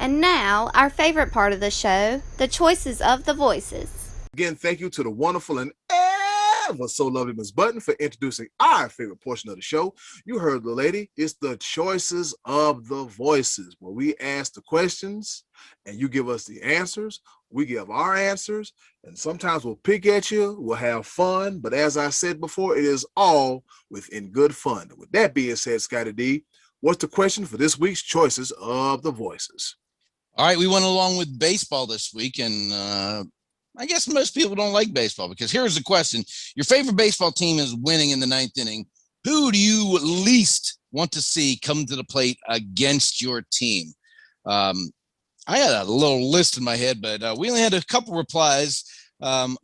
And now, our favorite part of the show, the choices of the voices. Again, thank you to the wonderful and ever so lovely Miss Button for introducing our favorite portion of the show. You heard the lady. It's the choices of the voices, where we ask the questions and you give us the answers. We give our answers, and sometimes we'll pick at you. We'll have fun. But as I said before, it is all within good fun. With that being said, Scotty D, what's the question for this week's choices of the voices? All right, we went along with baseball this week, and I guess most people don't like baseball because here's the question. Your favorite baseball team is winning in the ninth inning. Who do you least want to see come to the plate against your team? I had a little list in my head, but we only had a couple replies, a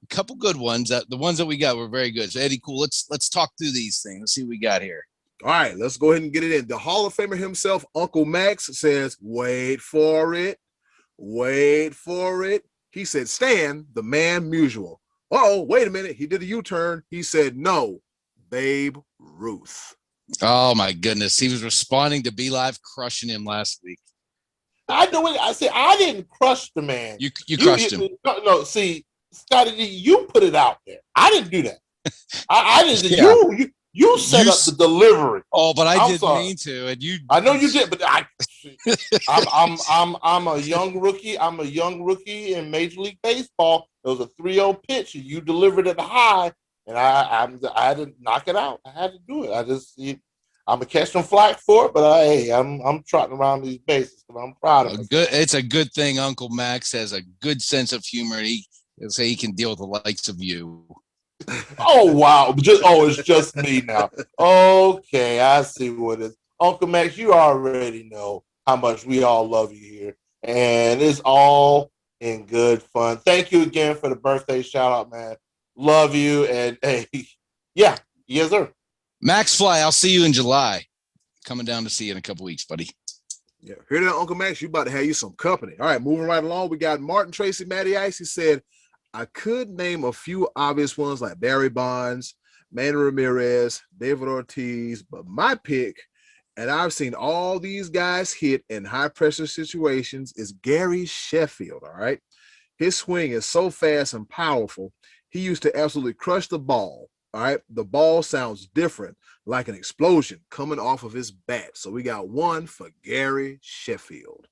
couple good ones. The ones that we got were very good. So, Eddie, cool. Let's talk through these things. Let's see what we got here. All right, let's go ahead and get it in. The Hall of Famer himself, Uncle Max, says, wait for it. Wait for it. He said, Stan, the man Musial. Oh, wait a minute. He did a U-turn. He said, no, Babe Ruth. Oh, my goodness. He was responding to Be Live crushing him last week. I know what I said. I didn't crush the man. You crushed him. No, see, Scotty, you put it out there. I didn't do that. I didn't. Yeah. You set up the delivery. Oh, but I didn't mean to, and you. I know you did, but I'm a young rookie. I'm a young rookie in Major League Baseball. It was a 3-0 pitch, and you delivered it high, and I had to knock it out. I had to do it. I'm gonna catch some flack for it, but I'm trotting around these bases, and I'm proud of it. It's a good thing Uncle Max has a good sense of humor, and he can deal with the likes of you. Oh wow! It's just me now. Okay, I see what it is. Uncle Max, you already know how much we all love you here, and it's all in good fun. Thank you again for the birthday shout out, man. Love you, and hey, yes sir. Max Fly, I'll see you in July. Coming down to see you in a couple weeks, buddy. Yeah, hear that, Uncle Max? You about to have you some company. All right, moving right along. We got Martin Tracy, Matty Ice. He said, I could name a few obvious ones like Barry Bonds, Manny Ramirez, David Ortiz, but my pick, and I've seen all these guys hit in high-pressure situations, is Gary Sheffield, all right? His swing is so fast and powerful. He used to absolutely crush the ball, all right? The ball sounds different, like an explosion coming off of his bat. So we got one for Gary Sheffield.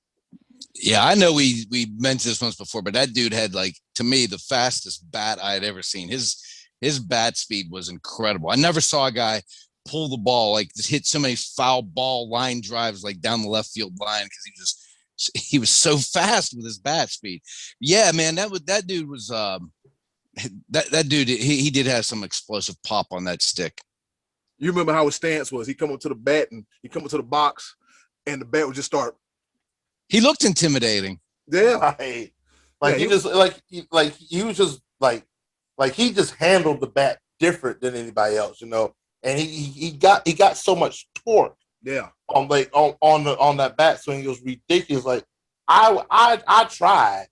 Yeah, I know we mentioned this once before, but that dude had, like, to me, the fastest bat I had ever seen. His bat speed was incredible. I never saw a guy pull the ball, like, just hit so many foul ball line drives, like, down the left field line, because he was so fast with his bat speed. Yeah, man, that dude was that dude. He did have some explosive pop on that stick. You remember how his stance was? He come up to the bat and he come up to the box, and the bat would just start. He looked intimidating. Yeah, he just handled the bat different than anybody else, you know. And he got so much torque. Yeah, on that bat swing, it was ridiculous. Like I tried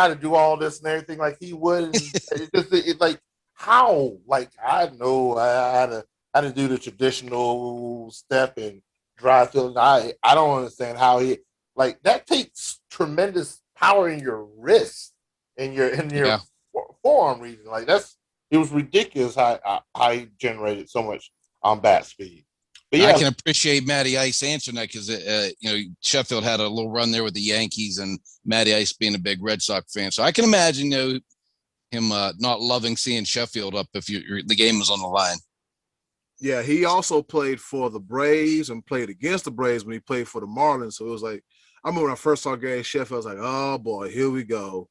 to do all this and everything like he would. It's like how? Like I know I had to do the traditional step and drive field. I don't understand how he. Like that takes tremendous power in your wrist and your forearm region. Like it was ridiculous how he generated so much bat speed. But yeah, I can appreciate Matty Ice answering that because Sheffield had a little run there with the Yankees, and Matty Ice being a big Red Sox fan, so I can imagine him not loving seeing Sheffield up if the game was on the line. Yeah, he also played for the Braves and played against the Braves when he played for the Marlins. So it was like, I remember when I first saw Gary Sheffield, I was like, oh boy, here we go.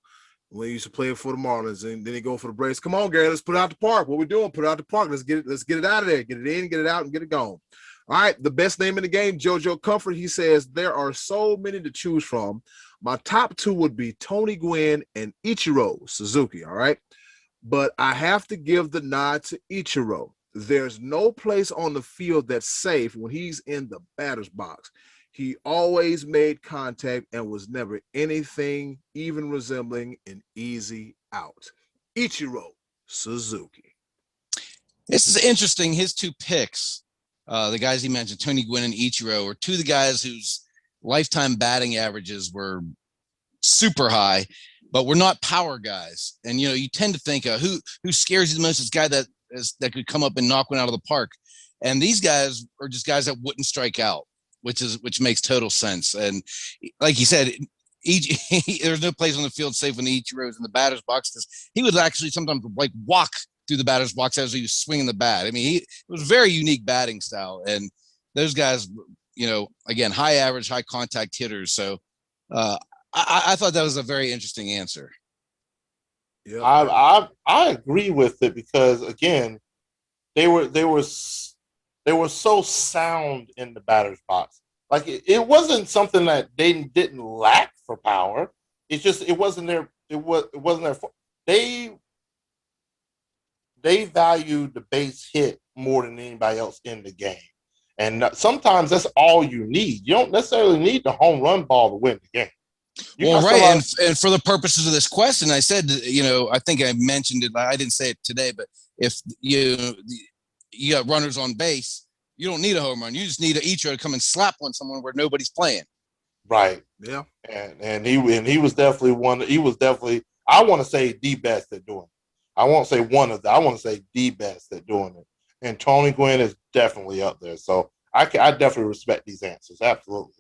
When he used to play for the Marlins, and then he go for the Braves. Come on, Gary, let's put it out the park. What we doing? Put it out the park. Let's get it out of there. Get it in, get it out, and get it gone. All right, the best name in the game, JoJo Comfort. He says, there are so many to choose from. My top two would be Tony Gwynn and Ichiro Suzuki, all right? But I have to give the nod to Ichiro. There's no place on the field that's safe when he's in the batter's box. He always made contact and was never anything even resembling an easy out. Ichiro Suzuki. This is interesting. His two picks, the guys he mentioned, Tony Gwynn and Ichiro, are two of the guys whose lifetime batting averages were super high, but we're not power guys. And you tend to think who scares you the most is guy that could come up and knock one out of the park. And these guys are just guys that wouldn't strike out, which makes total sense. And like you said, there's no place on the field safe when Ichiro's in the batter's box, because he would actually sometimes like walk through the batter's box as he was swinging the bat. I mean, it was a very unique batting style. And those guys, again, high average, high contact hitters. So I thought that was a very interesting answer. Yeah, I agree with it, because again, they were so sound in the batter's box. Like it wasn't something that they didn't lack for power. It's just it wasn't their they valued the base hit more than anybody else in the game. And sometimes that's all you need. You don't necessarily need the home run ball to win the game. Well, right. And for the purposes of this question, I said, I think I mentioned it. I didn't say it today, but if you got runners on base, you don't need a home run. You just need an Ichiro to come and slap on someone where nobody's playing. Right. Yeah. And he was definitely one. He was definitely, I want to say, the best at doing it. I won't say one of them. I want to say the best at doing it. And Tony Gwynn is definitely up there. So I definitely respect these answers. Absolutely.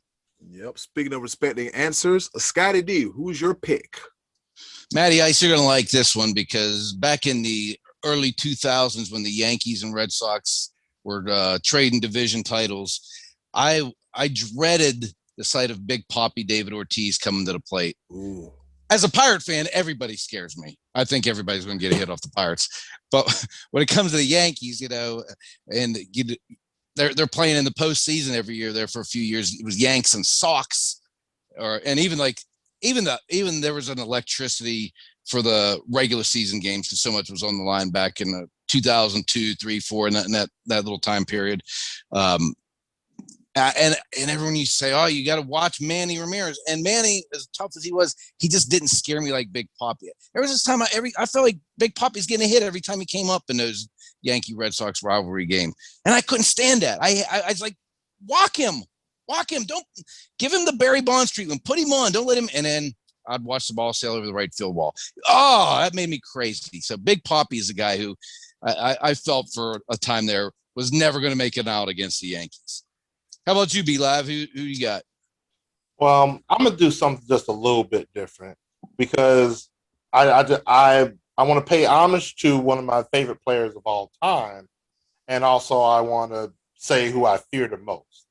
Yep. Speaking of respecting answers, Scotty D, who's your pick? Matty Ice, you're going to like this one, because back in the early 2000s, when the Yankees and Red Sox were trading division titles, I dreaded the sight of Big Papi David Ortiz coming to the plate. Ooh. As a Pirate fan, everybody scares me. I think everybody's going to get a hit off the Pirates. But when it comes to the Yankees, and they're playing in the postseason every year there for a few years. It was Yanks and Sox, and even there was an electricity for the regular season games, because so much was on the line back in the 2002, 3, 4, and that little time period. And everyone used to say, "Oh, you got to watch Manny Ramirez." And Manny, as tough as he was, he just didn't scare me like Big Papi. There was this time I felt like Big Papi's getting a hit every time he came up in those Yankee Red Sox rivalry game, and I couldn't stand that. I was like, walk him, don't give him the Barry Bonds treatment, put him on, don't let him. And then I'd watch the ball sail over the right field wall. Oh, that made me crazy. So Big Papi is a guy who I felt for a time there was never going to make it out against the Yankees. How about you, B-Live? Who you got? Well, I'm gonna do something just a little bit different, because I want to pay homage to one of my favorite players of all time, and also I want to say who I fear the most.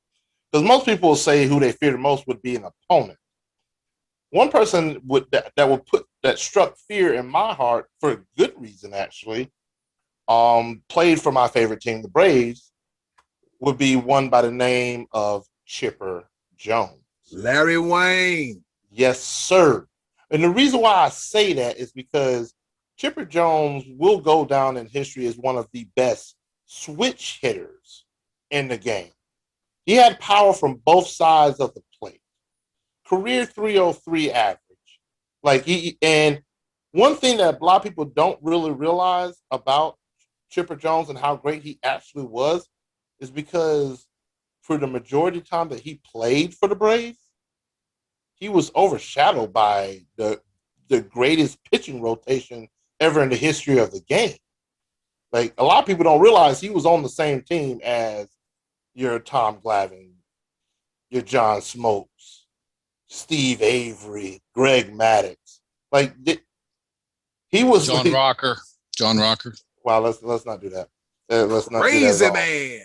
Because most people will say who they fear the most would be an opponent. One person that struck fear in my heart for a good reason, actually, played for my favorite team, the Braves, would be one by the name of Chipper Jones. Larry Wayne. Yes, sir. And the reason why I say that is because Chipper Jones will go down in history as one of the best switch hitters in the game. He had power from both sides of the plate. Career 303 average. And one thing that a lot of people don't really realize about Chipper Jones and how great he actually was is because for the majority of the time that he played for the Braves, he was overshadowed by the greatest pitching rotation ever in the history of the game. Like, a lot of people don't realize he was on the same team as your Tom Glavine, your John Smoltz, Steve Avery, Greg Maddux. Like, he was John Rocker. Wow, let's not do that. Let's not Crazy do that man.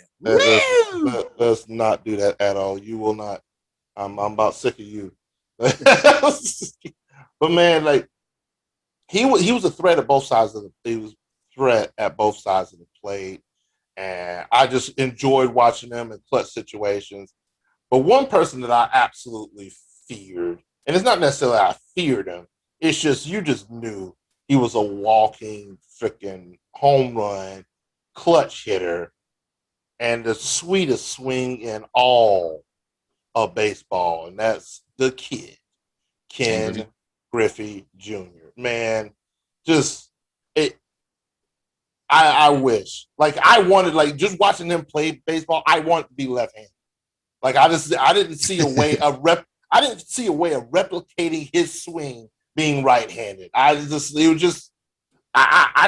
Let's not do that at all. You will not. I'm about sick of you. But man, like he was a threat at both sides of the plate, and I just enjoyed watching them in clutch situations. But one person that I absolutely feared, and it's not necessarily I feared him, it's just you just knew he was a walking freaking home run clutch hitter and the sweetest swing in all of baseball, and that's the kid, Ken Griffey Jr. Man, just it. I wish, like, I wanted, like, just watching him play baseball, I want to be left-handed. Like I didn't see a way of replicating his swing being right-handed. I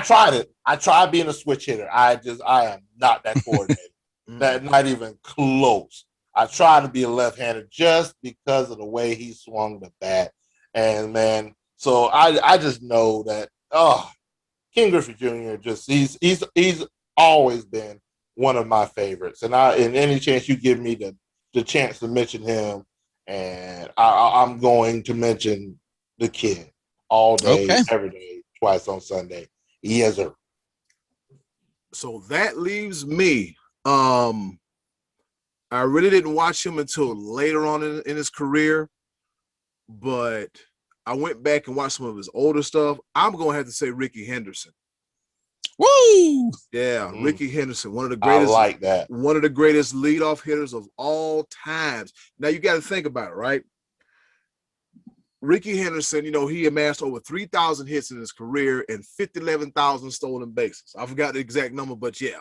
tried it. I tried being a switch hitter. I am not that coordinated. That not even close. I tried to be a left-hander just because of the way he swung the bat. And man, so I just know that Ken Griffey Jr. he's always been one of my favorites. And in any chance you give me the chance to mention him, and I'm going to mention the kid all day, every day, twice on Sunday. Yes, sir. So that leaves me. I really didn't watch him until later on in his career, but I went back and watched some of his older stuff. I'm going to have to say Rickey Henderson. Woo! Yeah, Rickey Henderson, one of the greatest. I like that. One of the greatest leadoff hitters of all times. Now you got to think about it, right? Rickey Henderson, he amassed over 3,000 hits in his career and 11,000 stolen bases. I forgot the exact number, but yeah.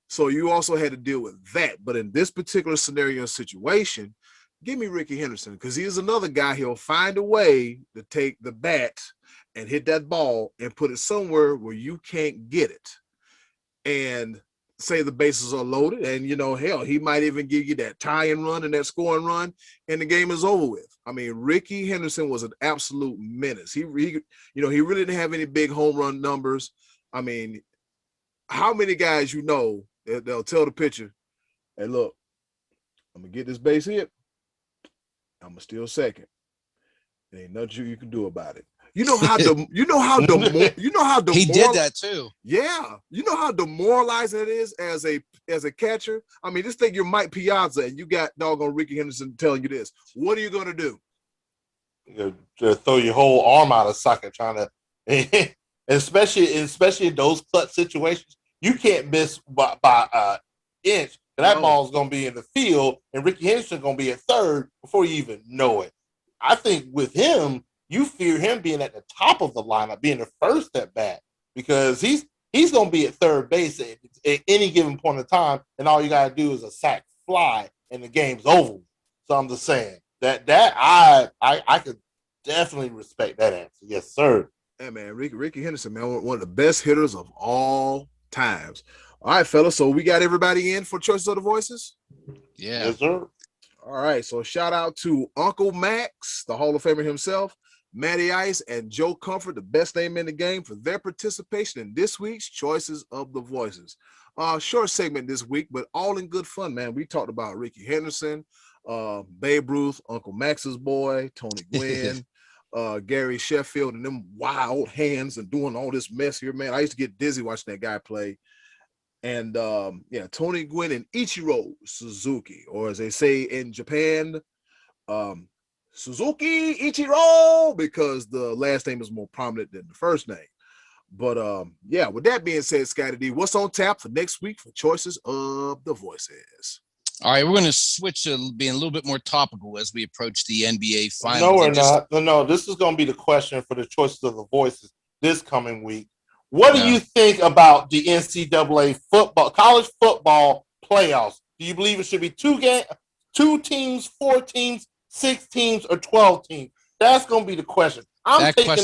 So you also had to deal with that. But in this particular scenario situation, give me Rickey Henderson, because he's another guy. He'll find a way to take the bat and hit that ball and put it somewhere where you can't get it. And say the bases are loaded, and hell, he might even give you that tie-in run and that scoring run, and the game is over with. I mean, Rickey Henderson was an absolute menace. He really didn't have any big home run numbers. I mean, how many guys they'll tell the pitcher, "Hey, look, I'm gonna get this base hit. I'm gonna steal second. There ain't nothing you can do about it." He did that too. Yeah, you know how demoralizing it is as a catcher. I mean, just think you're Mike Piazza and you got doggone Rickey Henderson telling you this. What are you gonna do? To throw your whole arm out of socket, trying to, especially in those clutch situations, you can't miss by an inch. That ball's gonna be in the field, and Rickey Henderson gonna be at third before you even know it. I think with him, you fear him being at the top of the lineup, being the first at bat, because he's going to be at third base at any given point of time, and all you got to do is a sac fly, and the game's over. So I'm just saying that I could definitely respect that answer. Yes, sir. Hey, man, Rickey Henderson, man, one of the best hitters of all times. All right, fellas, so we got everybody in for Choices of the Voices? Yeah. Yes, sir. All right, so shout out to Uncle Max, the Hall of Famer himself, Matty Ice, and Joe Comfort, the best name in the game, for their participation in this week's Choices of the Voices. Short segment this week, but all in good fun, man. We talked about Rickey Henderson, Babe Ruth, Uncle Max's boy, Tony Gwynn, Gary Sheffield, and them wild hands and doing all this mess here, man. I used to get dizzy watching that guy play. And Tony Gwynn and Ichiro Suzuki, or as they say in Japan, Suzuki Ichiro, because the last name is more prominent than the first name. But with that being said, Scotty D, what's on tap for next week for Choices of the Voices? All right, we're going to switch to being a little bit more topical as we approach the NBA Finals. No, we're not. No, this is going to be the question for the Choices of the Voices this coming week. What do you think about the NCAA college football playoffs? Do you believe it should be 2 teams, 4 teams, 6 teams, or 12 teams? That's going to be the question. I'm taking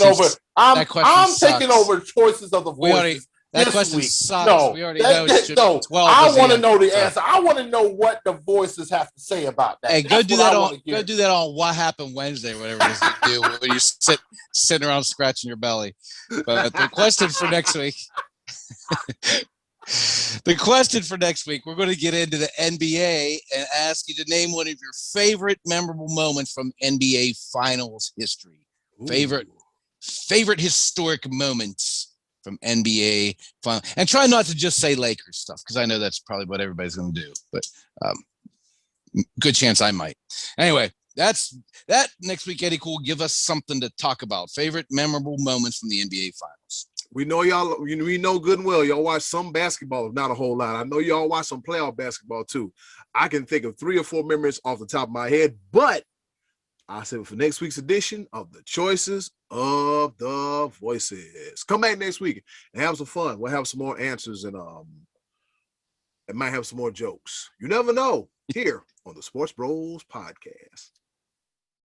over Choices of the Voices. That question sucks. No, we already know. No, I want to know the answer. I want to know what the voices have to say about that. Hey, go do that on What Happened Wednesday, whatever it is you do when you sitting around scratching your belly. But the question for next week. We're going to get into the NBA and ask you to name one of your favorite memorable moments from NBA Finals history. Ooh. Favorite historic moments from NBA Final, and try not to just say Lakers stuff, because I know that's probably what everybody's going to do, but good chance I might. Anyway, that's that. Next week, Eddie Cool, give us something to talk about. Favorite memorable moments from the NBA Finals. We know y'all. We know good and well y'all watch some basketball, not a whole lot. I know y'all watch some playoff basketball too. I can think of 3 or 4 memories off the top of my head, but I said for next week's edition of the Choices of the Voices. Come back next week and have some fun. We'll have some more answers and might have some more jokes. You never know. Here on the Sports Bros podcast.